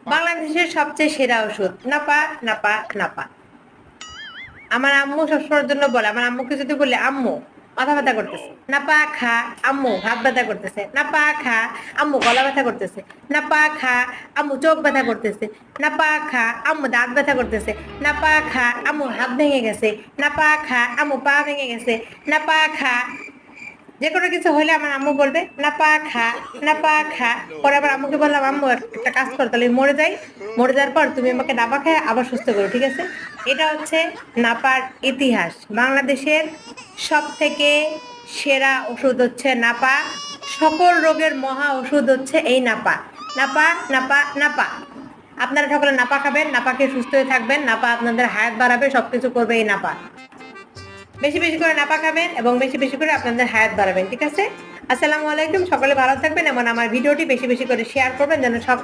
বাংলাদেশের সবচেয়ে সেরা ওষুধ নাপা নাপা নাপা। আমার আম্মু সবসময়ের জন্য বলে, আমার আম্মুকে যদি বলে আম্মু মাথা ব্যথা করতেছে, নাপা খা। আম্মু হাত ব্যথা করতেছে, নাপা খা। আম্মু গলা ব্যথা করতেছে, নাপা খা। আম্মু চোখ ব্যথা করতেছে, নাপা খা। আম্মু দাঁত ব্যথা করতেছে, নাপা খা। আম্মু হাত ভেঙে গেছে, নাপা খা। আম্মু পা ভেঙে গেছে, নাপা খা। যে কোনো কিছু হলে আমার আম্মু বলবে নাপা খা, নাপা খা। পরে আবার আম্মুকে বললাম আম্মু একটা কাজ করো, তাহলে মরে যাই, মরে যাওয়ার পর তুমি আমাকে নাপা খায় আবার সুস্থ করো, ঠিক আছে? এটা হচ্ছে নাপার ইতিহাস। বাংলাদেশের সব থেকে সেরা ওষুধ হচ্ছে নাপা। সকল রোগের মহা ওষুধ হচ্ছে এই নাপা। নাপা নাপা নাপা। আপনারা সকলে নাপা খাবেন, নাপা খেয়ে সুস্থ হয়ে থাকবেন। নাপা আপনাদের হায়াত বাড়াবে, সবকিছু করবে এই নাপা। বেশি বেশি করে নাপা খাবেন এবং বেশি বেশি করে আপনাদের হায়াত বাড়াবেন, ঠিক আছে? আসসালামু আলাইকুম, সকলে ভালো থাকবেন এবং আমার ভিডিওটি বেশি বেশি করে শেয়ার করবেন যেন সকলে